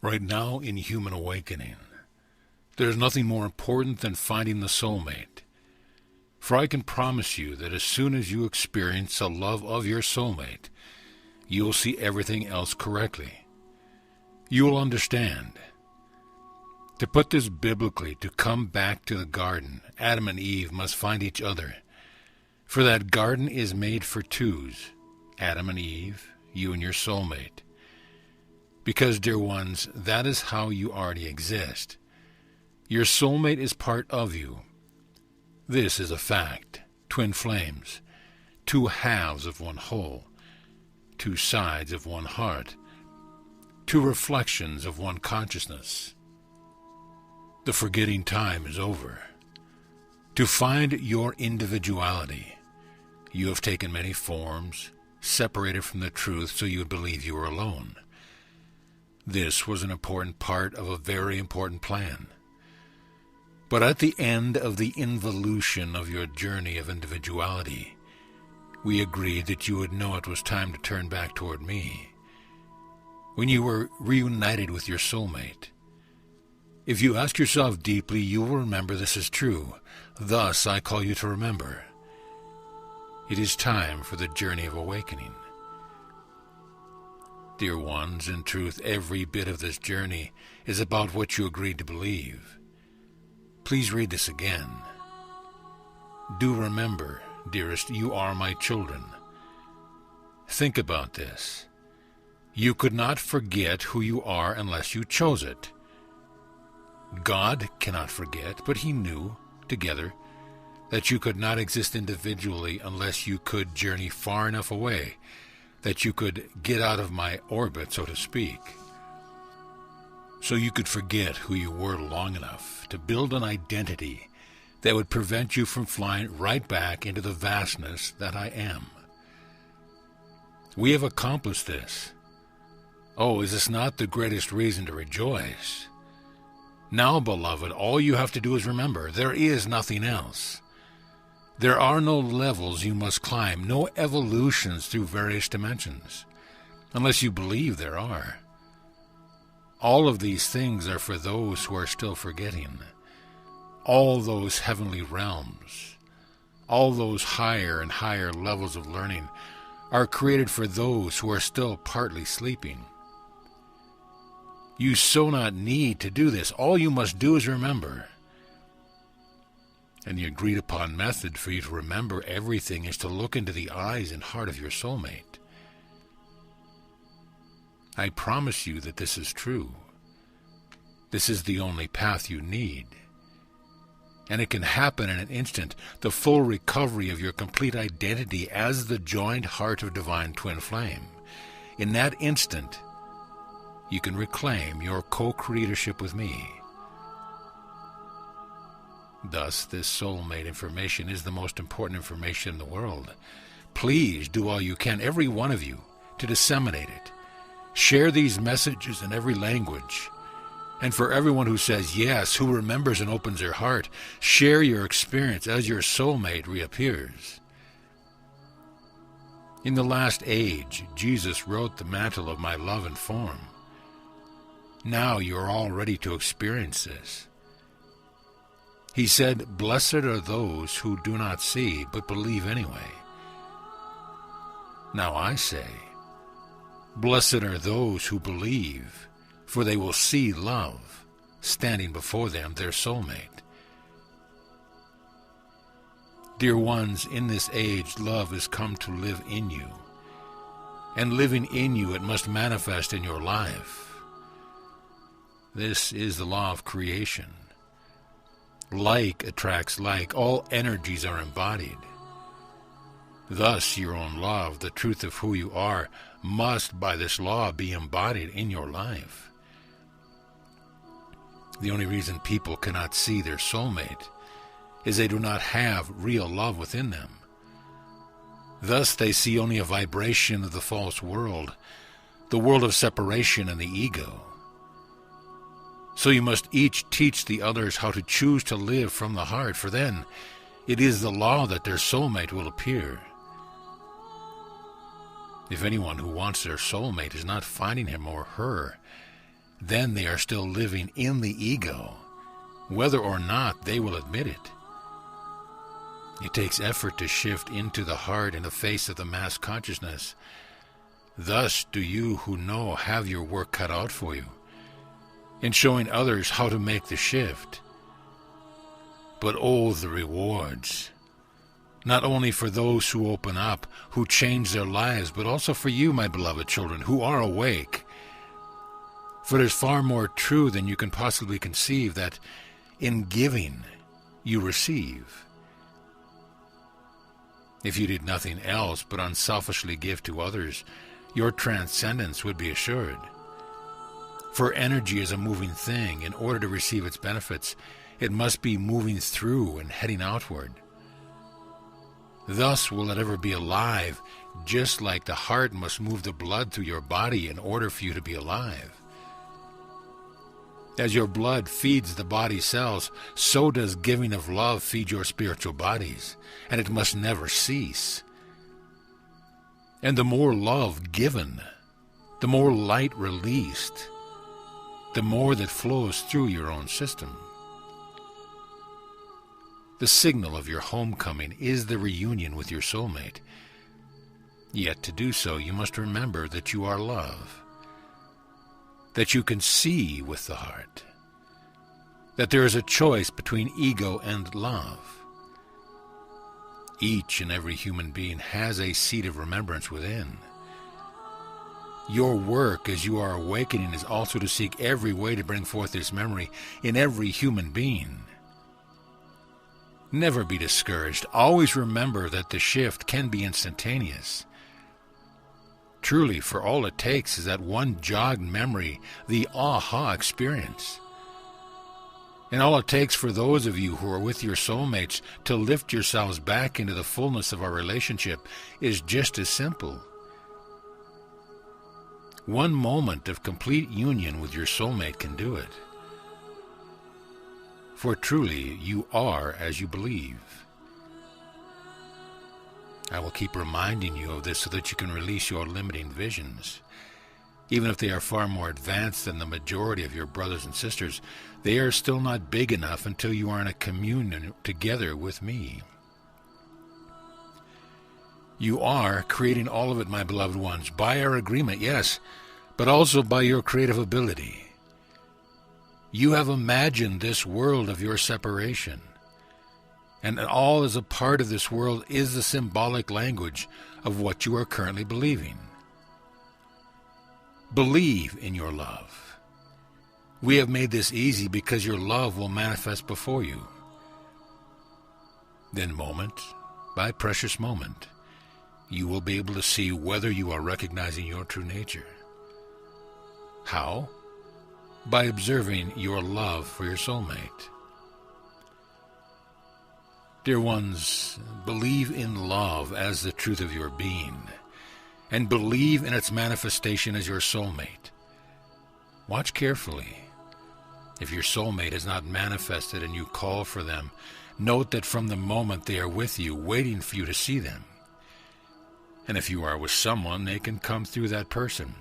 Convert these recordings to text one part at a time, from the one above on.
Right now in human awakening, there is nothing more important than finding the soulmate. For I can promise you that as soon as you experience the love of your soulmate, you will see everything else correctly. You will understand. To put this biblically, to come back to the garden, Adam and Eve must find each other. For that garden is made for twos, Adam and Eve, you and your soulmate. Because, dear ones, that is how you already exist. Your soulmate is part of you. This is a fact. Twin flames, two halves of one whole, two sides of one heart, two reflections of one consciousness. The forgetting time is over. To find your individuality, you have taken many forms, separated from the truth so you would believe you were alone. This was an important part of a very important plan. But at the end of the involution of your journey of individuality, we agreed that you would know it was time to turn back toward me. When you were reunited with your soulmate, if you ask yourself deeply, you will remember this is true. Thus, I call you to remember. It is time for the journey of awakening. Dear ones, in truth, every bit of this journey is about what you agreed to believe. Please read this again. Do remember, dearest, you are my children. Think about this. You could not forget who you are unless you chose it. God cannot forget, but he knew, together, that you could not exist individually unless you could journey far enough away, that you could get out of my orbit, so to speak. So you could forget who you were long enough to build an identity that would prevent you from flying right back into the vastness that I am. We have accomplished this. Oh, is this not the greatest reason to rejoice? Now, beloved, all you have to do is remember, there is nothing else. There are no levels you must climb, no evolutions through various dimensions, unless you believe there are. All of these things are for those who are still forgetting. All those heavenly realms, all those higher and higher levels of learning are created for those who are still partly sleeping. You so not need to do this. All you must do is remember. And the agreed upon method for you to remember everything is to look into the eyes and heart of your soulmate. I promise you that this is true. This is the only path you need. And it can happen in an instant, the full recovery of your complete identity as the joined heart of divine twin flame. In that instant, you can reclaim your co-creatorship with me. Thus, this soulmate information is the most important information in the world. Please do all you can, every one of you, to disseminate it. Share these messages in every language. And for everyone who says yes, who remembers and opens their heart, share your experience as your soulmate reappears. In the last age, Jesus wrote the mantle of my love and form. Now you are all ready to experience this. He said, "Blessed are those who do not see, but believe anyway." Now I say, blessed are those who believe, for they will see love standing before them, their soulmate. Dear ones, in this age, love has come to live in you. And living in you, it must manifest in your life. This is the law of creation. Like attracts like. All energies are embodied. Thus, your own love, the truth of who you are, must, by this law, be embodied in your life. The only reason people cannot see their soulmate is they do not have real love within them. Thus, they see only a vibration of the false world, the world of separation and the ego. So you must each teach the others how to choose to live from the heart, for then it is the law that their soulmate will appear. If anyone who wants their soulmate is not finding him or her, then they are still living in the ego, whether or not they will admit it. It takes effort to shift into the heart in the face of the mass consciousness. Thus do you who know have your work cut out for you, in showing others how to make the shift. But oh, the rewards! Not only for those who open up, who change their lives, but also for you, my beloved children, who are awake. For it is far more true than you can possibly conceive that in giving you receive. If you did nothing else but unselfishly give to others, your transcendence would be assured. For energy is a moving thing. In order to receive its benefits, it must be moving through and heading outward. Thus will it ever be alive, just like the heart must move the blood through your body in order for you to be alive. As your blood feeds the body cells, so does giving of love feed your spiritual bodies, and it must never cease. And the more love given, the more light released, the more that flows through your own system. The signal of your homecoming is the reunion with your soulmate. Yet to do so, you must remember that you are love, that you can see with the heart, that there is a choice between ego and love. Each and every human being has a seed of remembrance within. Your work as you are awakening is also to seek every way to bring forth this memory in every human being. Never be discouraged. Always remember that the shift can be instantaneous. Truly, for all it takes is that one jogged memory, the aha experience. And all it takes for those of you who are with your soulmates to lift yourselves back into the fullness of our relationship is just as simple. One moment of complete union with your soulmate can do it. For truly, you are as you believe. I will keep reminding you of this so that you can release your limiting visions. Even if they are far more advanced than the majority of your brothers and sisters, they are still not big enough until you are in a communion together with me. You are creating all of it, my beloved ones, by our agreement, yes, but also by your creative ability. You have imagined this world of your separation, and all as a part of this world is the symbolic language of what you are currently believing. Believe in your love. We have made this easy because your love will manifest before you. Then moment by precious moment, you will be able to see whether you are recognizing your true nature. How? By observing your love for your soulmate. Dear ones, believe in love as the truth of your being, and believe in its manifestation as your soulmate. Watch carefully. If your soulmate is not manifested and you call for them, note that from the moment they are with you, waiting for you to see them. And if you are with someone, they can come through that person.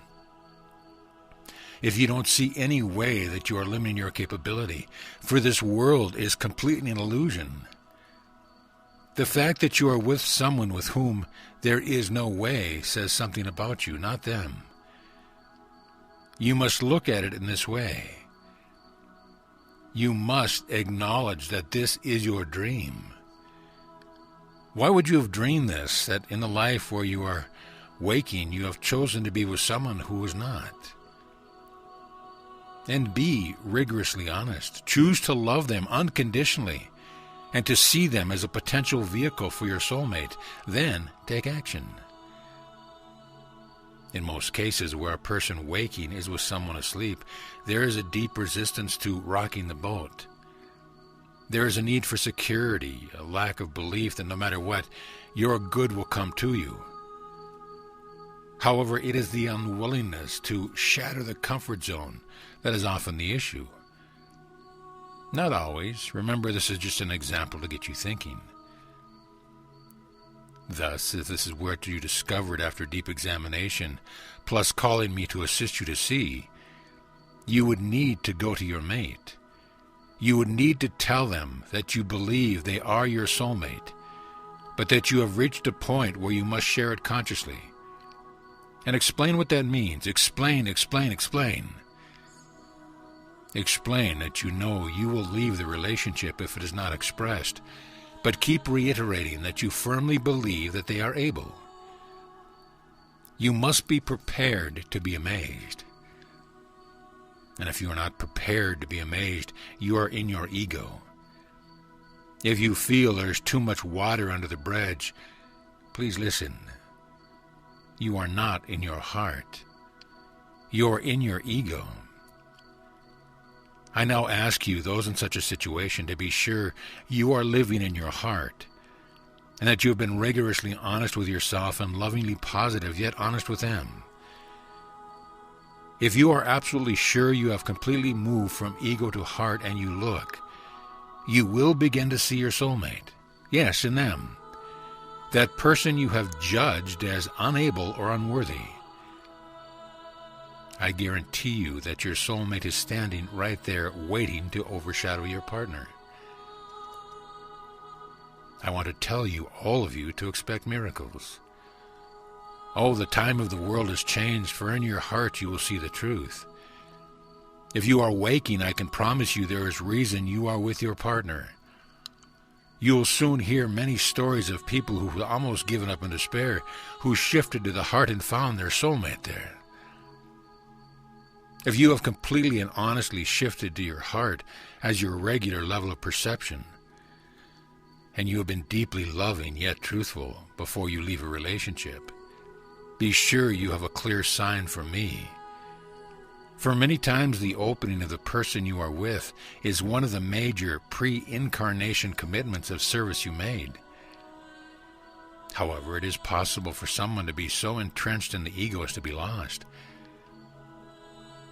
If you don't see any way that you are limiting your capability, for this world is completely an illusion. The fact that you are with someone with whom there is no way says something about you, not them. You must look at it in this way. You must acknowledge that this is your dream. Why would you have dreamed this, that in the life where you are waking, you have chosen to be with someone who is not? And be rigorously honest. Choose to love them unconditionally and to see them as a potential vehicle for your soulmate. Then take action. In most cases where a person waking is with someone asleep, there is a deep resistance to rocking the boat. There is a need for security, a lack of belief that no matter what, your good will come to you. However, it is the unwillingness to shatter the comfort zone that is often the issue. Not always. Remember, this is just an example to get you thinking. Thus, if this is what you discovered after deep examination, plus calling me to assist you to see, You would need to go to your mate. You would need to tell them that you believe they are your soulmate, but that you have reached a point where you must share it consciously. And explain what that means. Explain. Explain that you know you will leave the relationship if it is not expressed, but keep reiterating that you firmly believe that they are able. You must be prepared to be amazed. And if you are not prepared to be amazed, you are in your ego. If you feel there's too much water under the bridge, please listen. You are not in your heart. You're in your ego. I now ask you, those in such a situation, to be sure you are living in your heart, and that you have been rigorously honest with yourself and lovingly positive, yet honest with them. If you are absolutely sure you have completely moved from ego to heart and you look, you will begin to see your soulmate. Yes, in them. That person you have judged as unable or unworthy. I guarantee you that your soulmate is standing right there waiting to overshadow your partner. I want to tell you, all of you, to expect miracles. Oh, the time of the world has changed, for in your heart you will see the truth. If you are waking, I can promise you there is reason you are with your partner. You will soon hear many stories of people who have almost given up in despair, who shifted to the heart and found their soulmate there. If you have completely and honestly shifted to your heart as your regular level of perception, and you have been deeply loving yet truthful before you leave a relationship, be sure you have a clear sign from me. For many times the opening of the person you are with is one of the major pre-incarnation commitments of service you made. However, it is possible for someone to be so entrenched in the ego as to be lost.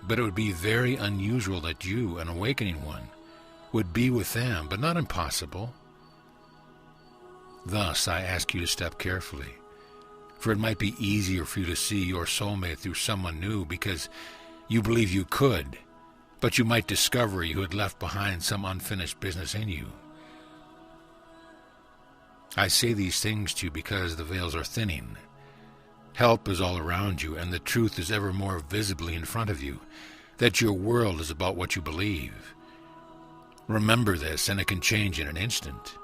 But it would be very unusual that you, an awakening one, would be with them, but not impossible. Thus, I ask you to step carefully, for it might be easier for you to see your soulmate through someone new because you believe you could, but you might discover you had left behind some unfinished business in you. I say these things to you because the veils are thinning. Help is all around you, and the truth is ever more visibly in front of you, that your world is about what you believe. Remember this, and it can change in an instant.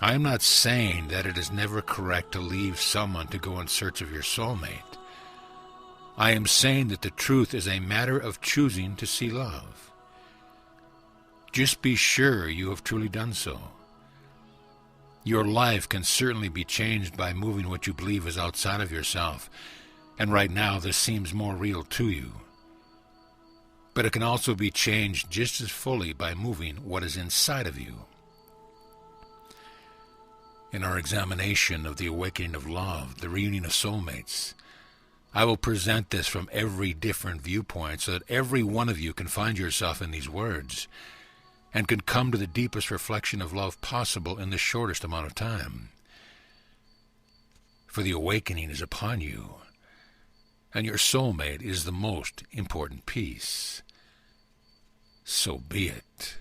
I am not saying that it is never correct to leave someone to go in search of your soulmate. I am saying that the truth is a matter of choosing to see love. Just be sure you have truly done so. Your life can certainly be changed by moving what you believe is outside of yourself, and right now this seems more real to you. But it can also be changed just as fully by moving what is inside of you. In our examination of the awakening of love, the reunion of soulmates, I will present this from every different viewpoint so that every one of you can find yourself in these words and can come to the deepest reflection of love possible in the shortest amount of time. For the awakening is upon you, and your soulmate is the most important piece. So be it.